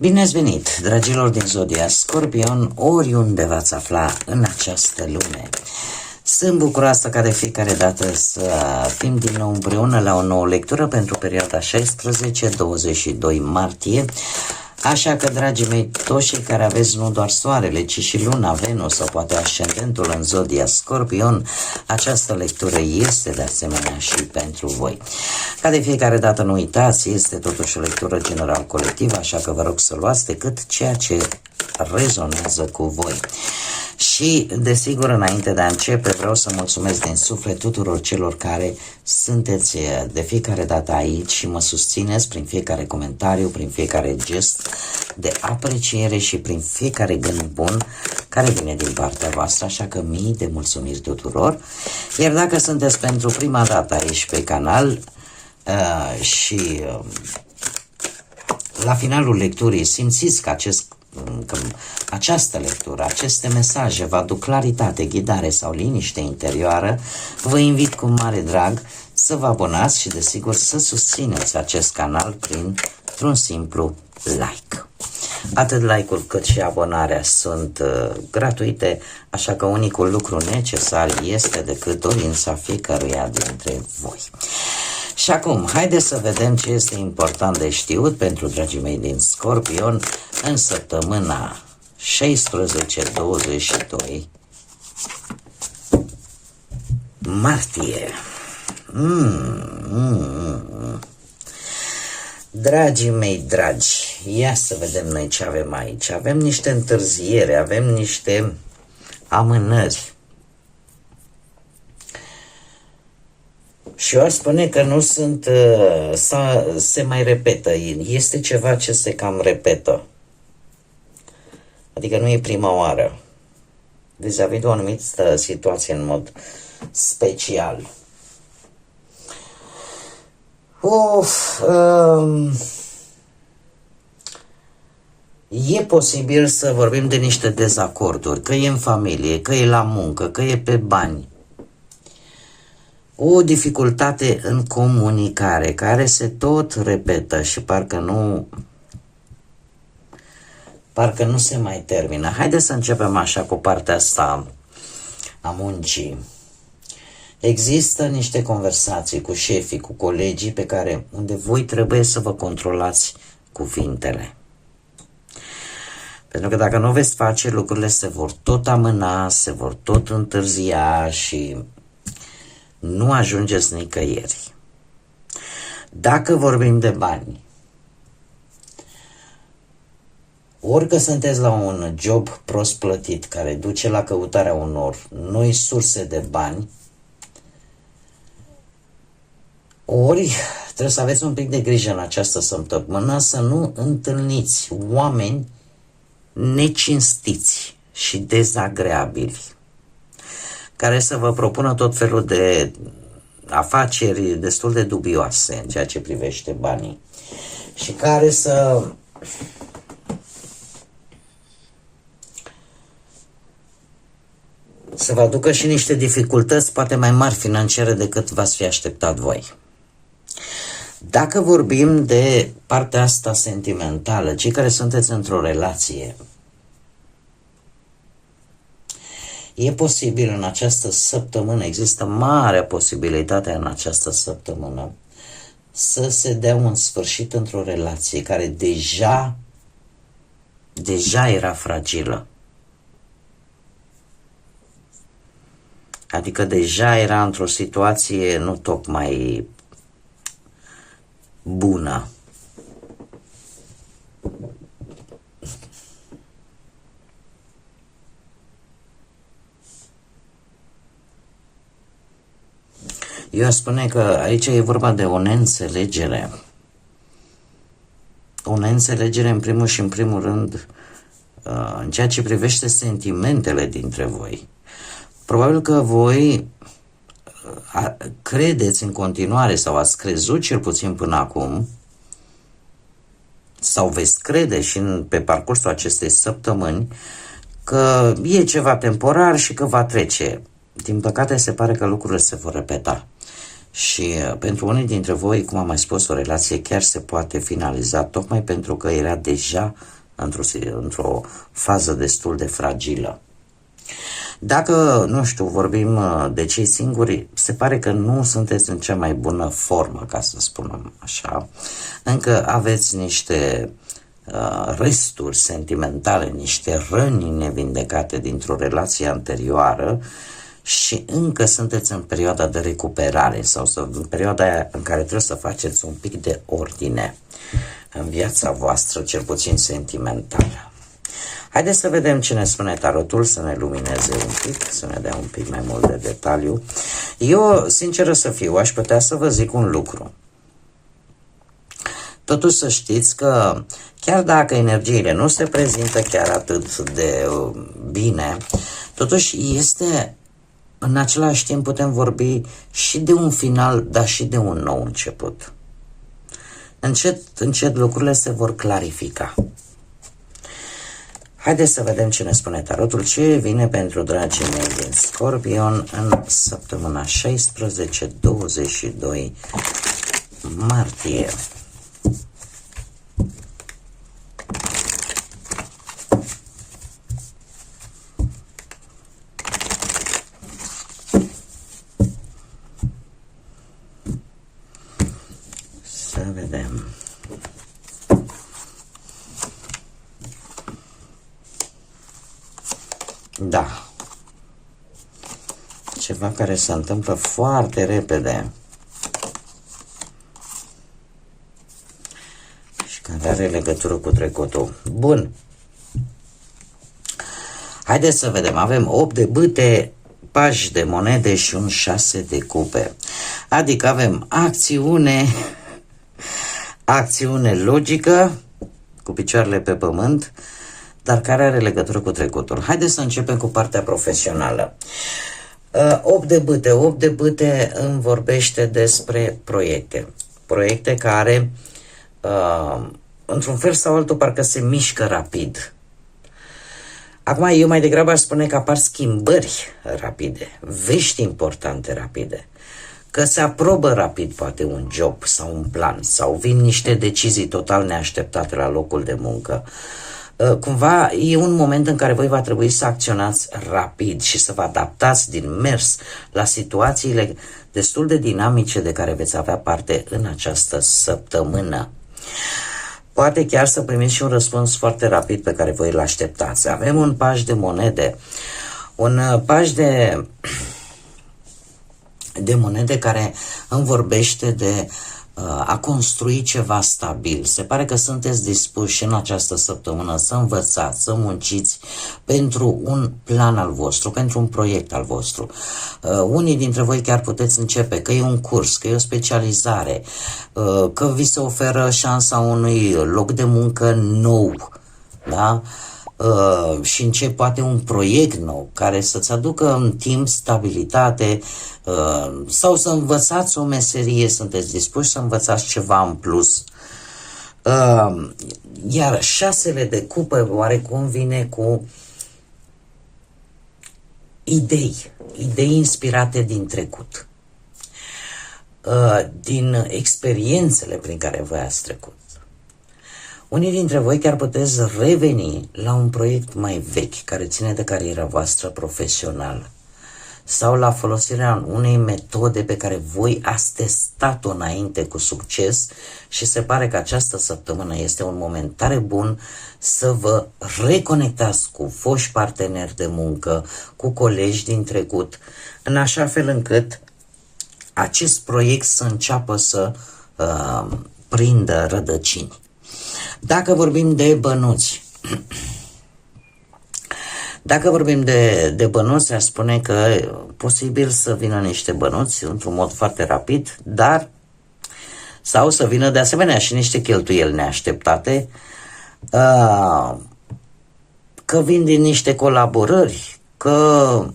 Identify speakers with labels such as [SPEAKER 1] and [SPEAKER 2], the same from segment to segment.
[SPEAKER 1] Bine ați venit, dragilor din Zodia Scorpion, oriunde v-ați afla în această lume. Sunt bucuroasă ca de fiecare dată să fim din nou împreună la o nouă lectură pentru perioada 16-22 martie. Așa că, dragii mei, toți cei care aveți nu doar soarele, ci și luna, Venus sau poate ascendentul în Zodia Scorpion, această lectură este de asemenea și pentru voi. Ca de fiecare dată nu uitați, este totuși o lectură general colectivă, așa că vă rog să luați decât ceea ce rezonează cu voi. Și, desigur, înainte de a începe, vreau să mulțumesc din suflet tuturor celor care sunteți de fiecare dată aici și mă susțineți prin fiecare comentariu, prin fiecare gest de apreciere și prin fiecare gând bun care vine din partea voastră, așa că mii de mulțumiri tuturor. Iar dacă sunteți pentru prima dată aici pe canal și la finalul lecturii simțiți că această lectură, aceste mesaje vă aduc claritate, ghidare sau liniște interioară, vă invit cu mare drag să vă abonați și desigur să susțineți acest canal printr-un simplu like. Atât like-ul cât și abonarea sunt gratuite, așa că unicul lucru necesar este decât dorința fiecăruia dintre voi. Și acum, haideți să vedem ce este important de știut pentru dragii mei din Scorpion în săptămâna 16-22 martie. Dragii mei dragi, ia să vedem noi ce avem aici. Avem niște întârziere, avem niște amânări. Și eu aș spune că nu sunt, se mai repetă, este ceva ce se cam repetă. Adică nu e prima oară. Vis-a-vis de o anumită situație în mod special. E posibil să vorbim de niște dezacorduri, că e în familie, că e la muncă, că e pe bani. O dificultate în comunicare care se tot repetă și parcă nu se mai termină. Haideți să începem așa cu partea asta a muncii. Există niște conversații cu șefii, cu colegii unde voi trebuie să vă controlați cuvintele. Pentru că dacă nu veți face, lucrurile se vor tot amâna, se vor tot întârzia și nu ajungeți nicăieri. Dacă vorbim de bani, orică sunteți la un job prost plătit care duce la căutarea unor noi surse de bani, ori trebuie să aveți un pic de grijă în această săptămână să nu întâlniți oameni necinstiți și dezagreabili care să vă propună tot felul de afaceri destul de dubioase în ceea ce privește banii și care să vă aducă și niște dificultăți poate mai mari financiare decât v-ați fi așteptat voi. Dacă vorbim de partea asta sentimentală, cei care sunteți într-o relație, e posibil în această săptămână, există mare posibilitate în această săptămână să se dea un sfârșit într-o relație care deja era fragilă. Adică deja era într-o situație nu tocmai bună. Eu aș spune că aici e vorba de o neînțelegere. O neînțelegere în primul și în primul rând în ceea ce privește sentimentele dintre voi. Probabil că voi credeți în continuare sau ați crezut cel puțin până acum sau veți crede și pe parcursul acestei săptămâni că e ceva temporar și că va trece. Din păcate se pare că lucrurile se vor repeta. Și pentru unii dintre voi, cum am mai spus, o relație chiar se poate finaliza tocmai pentru că era deja într-o fază destul de fragilă. Dacă, nu știu, vorbim de cei singuri, se pare că nu sunteți în cea mai bună formă, ca să spunem așa. Încă aveți niște resturi sentimentale, niște răni nevindecate dintr-o relație anterioară și încă sunteți în perioada de recuperare sau în perioada aia în care trebuie să faceți un pic de ordine în viața voastră, cel puțin sentimentală. Haideți să vedem ce ne spune tarotul, să ne lumineze un pic, să ne dea un pic mai mult de detaliu. Eu, sinceră să fiu, aș putea să vă zic un lucru. Totuși să știți că chiar dacă energiile nu se prezintă chiar atât de bine, totuși este, în același timp putem vorbi și de un final, dar și de un nou început. Încet, încet lucrurile se vor clarifica. Haideți să vedem ce ne spune tarotul, ce vine pentru dragii mei din Scorpion în săptămâna 16-22 martie. Să vedem. Da. Ceva care se întâmplă foarte repede și care are legătură cu trecutul. Bun. Haideți să vedem. Avem 8 de bâte, pași de monede și un 6 de cupe. Adică avem acțiune logică, cu picioarele pe pământ, dar care are legătură cu trecutul. Haideți să începem cu partea profesională. 8 de bâte îmi vorbește despre proiecte. Proiecte care, într-un fel sau altul, parcă se mișcă rapid. Acum, eu mai degrabă aș spune că apar schimbări rapide, vești importante rapide, că se aprobă rapid poate un job sau un plan, sau vin niște decizii total neașteptate la locul de muncă. Cumva e un moment în care voi va trebui să acționați rapid și să vă adaptați din mers la situațiile destul de dinamice de care veți avea parte în această săptămână. Poate chiar să primiți și un răspuns foarte rapid pe care voi îl așteptați. Avem un paș de monede, un paș de monede care îmi vorbește de a construi ceva stabil. Se pare că sunteți dispuși în această săptămână să învățați, să munciți pentru un plan al vostru, pentru un proiect al vostru. Unii dintre voi chiar puteți începe, că e un curs, că e o specializare, că vi se oferă șansa unui loc de muncă nou, da? Și încep poate un proiect nou care să-ți aducă în timp stabilitate, sau să învățați o meserie, sunteți dispuși să învățați ceva în plus. Iar 6 de cupe oarecum vine cu idei inspirate din trecut, din experiențele prin care voi ați trecut. Unii dintre voi chiar puteți reveni la un proiect mai vechi care ține de cariera voastră profesională sau la folosirea unei metode pe care voi ați testat-o înainte cu succes și se pare că această săptămână este un moment tare bun să vă reconectați cu foști parteneri de muncă, cu colegi din trecut, în așa fel încât acest proiect să înceapă să prindă rădăcini. Dacă vorbim de bănuți, aș spune că posibil să vină niște bănuți într-un mod foarte rapid, dar sau să vină de asemenea și niște cheltuieli neașteptate, că vin din niște colaborări, că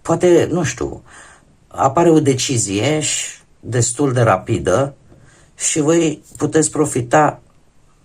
[SPEAKER 1] poate, nu știu, apare o decizie destul de rapidă și voi puteți profita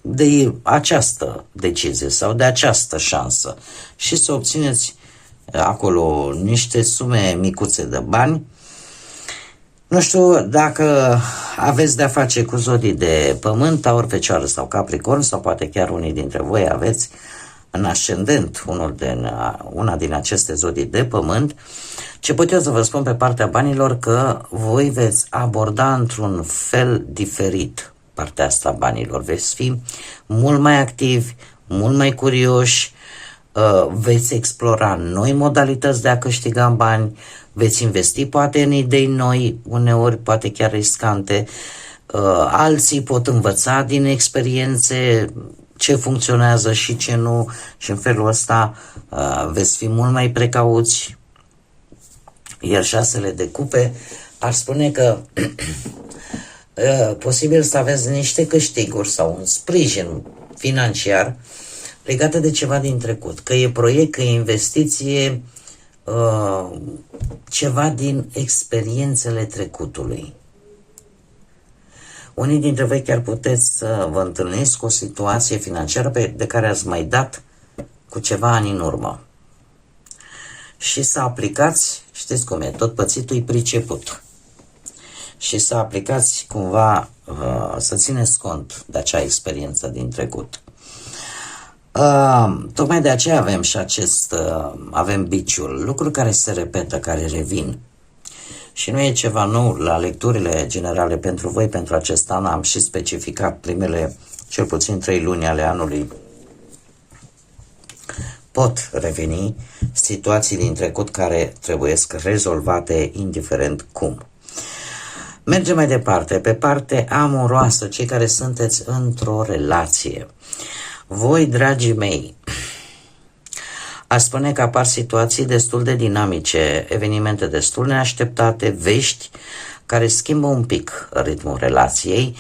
[SPEAKER 1] de această decizie sau de această șansă și să obțineți acolo niște sume micuțe de bani. Nu știu dacă aveți de-a face cu zodii de pământ, Taur, Fecioară sau Capricorn, sau poate chiar unii dintre voi aveți în ascendent una din aceste zodii de pământ. Ce pot eu să vă spun pe partea banilor, că voi veți aborda într-un fel diferit partea asta banilor. Veți fi mult mai activi, mult mai curioși, veți explora noi modalități de a câștiga bani, veți investi poate în idei noi, uneori poate chiar riscante, alții pot învăța din experiențe ce funcționează și ce nu, și în felul ăsta veți fi mult mai precauți. Iar șasele de cupe ar spune că posibil să aveți niște câștiguri sau un sprijin financiar legate de ceva din trecut, că e proiect, că e investiție, ceva din experiențele trecutului. Unii dintre voi chiar puteți să vă întâlniți cu o situație financiară de care ați mai dat cu ceva ani în urmă și să aplicați, știți cum e, tot pățitul-i priceput, și să aplicați cumva, să țineți cont de acea experiență din trecut. Tocmai de aceea avem și avem biciul, lucruri care se repetă, care revin. Și nu e ceva nou. La lecturile generale pentru voi, pentru acest an, am și specificat primele, cel puțin 3 luni ale anului. Pot reveni situații din trecut care trebuiesc rezolvate indiferent cum. Mergem mai departe, pe parte amoroasă, cei care sunteți într-o relație. Voi, dragii mei, aș spune că apar situații destul de dinamice, evenimente destul neașteptate, vești care schimbă un pic ritmul relației,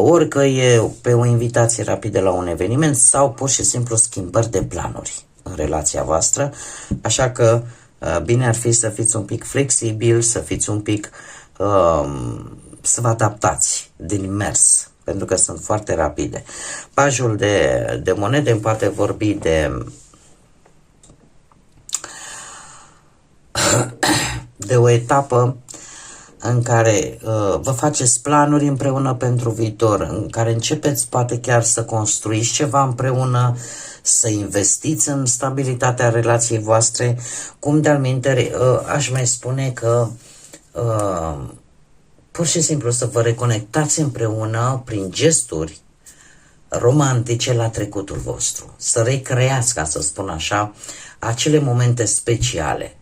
[SPEAKER 1] ori că e pe o invitație rapidă la un eveniment sau pur și simplu schimbări de planuri în relația voastră, așa că bine ar fi să fiți un pic flexibili, să fiți un pic, să vă adaptați din mers, pentru că sunt foarte rapide. Pajul de monede îmi poate vorbi de o etapă în care vă faceți planuri împreună pentru viitor, în care începeți poate chiar să construiți ceva împreună, să investiți în stabilitatea relației voastre, cum de-al minteri aș mai spune că pur și simplu să vă reconectați împreună prin gesturi romantice la trecutul vostru, să recreați, ca să spun așa, acele momente speciale.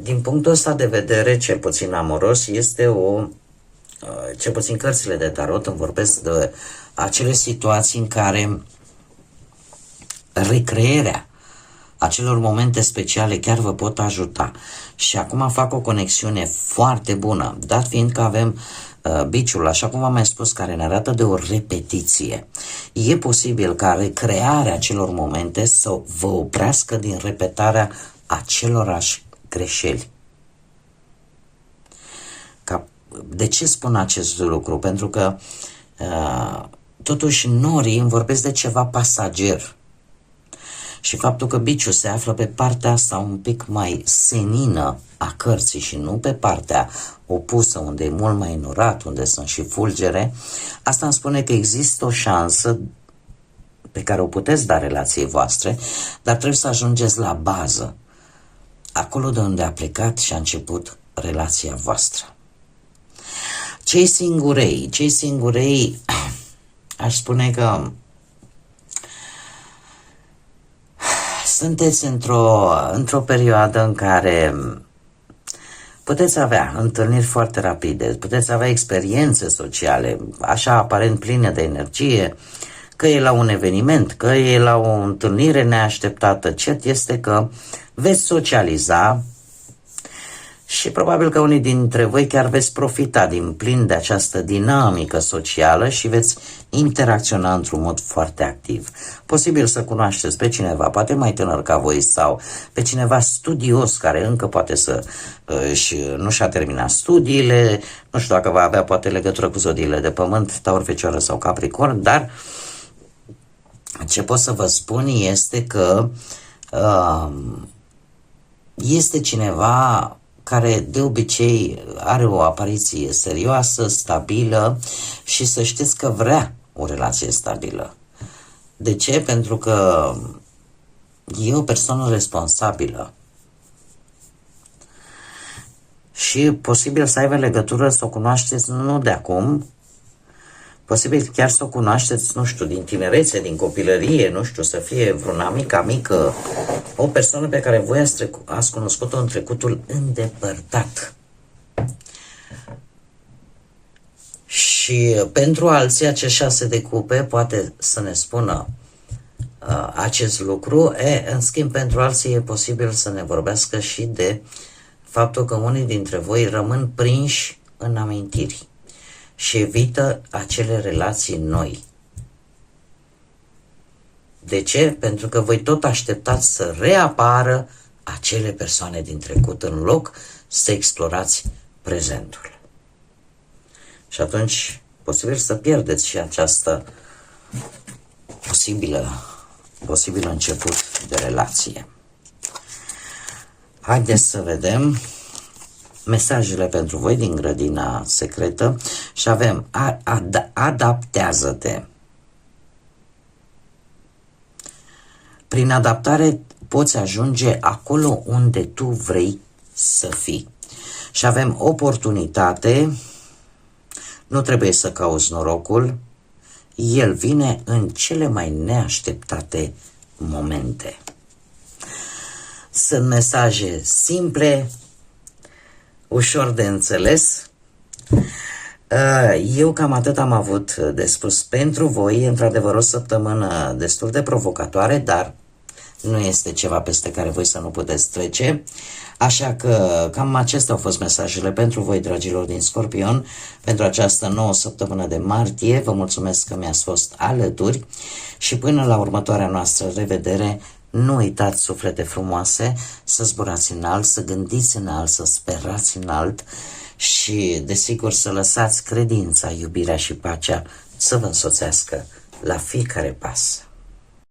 [SPEAKER 1] Din punctul ăsta de vedere, cel puțin amoros, este cel puțin cărțile de tarot îmi vorbesc de acele situații în care recrearea acelor momente speciale chiar vă pot ajuta. Și acum fac o conexiune foarte bună, dat fiind că avem biciul, așa cum v-am mai spus, care ne arată de o repetiție. E posibil ca recrearea acelor momente să vă oprească din repetarea acelorași greșeli. De ce spun acest lucru? Pentru că totuși norii îmi vorbesc de ceva pasager. Și faptul că biciul se află pe partea asta un pic mai senină a cărții și nu pe partea opusă, unde e mult mai înorat, unde sunt și fulgere, asta îmi spune că există o șansă pe care o puteți da relației voastre, dar trebuie să ajungeți la bază, acolo de unde a plecat și a început relația voastră. Cei singurei, aș spune că sunteți într-o perioadă în care puteți avea întâlniri foarte rapide, puteți avea experiențe sociale, așa aparent pline de energie, că e la un eveniment, că e la o întâlnire neașteptată. Cert este că veți socializa și probabil că unii dintre voi chiar veți profita din plin de această dinamică socială și veți interacționa într-un mod foarte activ. Posibil să cunoașteți pe cineva, poate mai tânăr ca voi, sau pe cineva studios care încă poate nu și-a terminat studiile, nu știu dacă va avea poate legătură cu zodiile de pământ, Taur, Fecioară sau Capricorn, dar ce pot să vă spun este că este cineva care de obicei are o apariție serioasă, stabilă și să știți că vrea o relație stabilă. De ce? Pentru că e o persoană responsabilă și posibil să aibă legătură, să o cunoașteți nu de acum, posibil chiar să o cunoașteți, nu știu, din tinerețe, din copilărie, nu știu, să fie vreun amică, o persoană pe care voi ați cunoscut-o în trecutul îndepărtat. Și pentru alții, acești 6 de cupe poate să ne spună acest lucru, în schimb pentru alții e posibil să ne vorbească și de faptul că unii dintre voi rămân prinși în amintiri și evită acele relații noi. De ce? Pentru că voi tot așteptați să reapară acele persoane din trecut în loc să explorați prezentul. Și atunci, posibil să pierdeți și această posibil început de relație. Haideți să vedem mesajele pentru voi din grădina secretă și avem adaptează-te. Prin adaptare poți ajunge acolo unde tu vrei să fii. Și avem oportunitate, nu trebuie să cauți norocul, el vine în cele mai neașteptate momente. Sunt mesaje simple, ușor de înțeles. Eu cam atât am avut de spus pentru voi. Într-adevăr, o săptămână destul de provocatoare, dar nu este ceva peste care voi să nu puteți trece. Așa că cam acestea au fost mesajele pentru voi, dragilor din Scorpion, pentru această nouă săptămână de martie. Vă mulțumesc că mi-ați fost alături și până la următoarea noastră revedere, nu uitați, suflete frumoase, să zburați înalt, să gândiți înalt, să sperați înalt și, desigur, să lăsați credința, iubirea și pacea să vă însoțească la fiecare pas.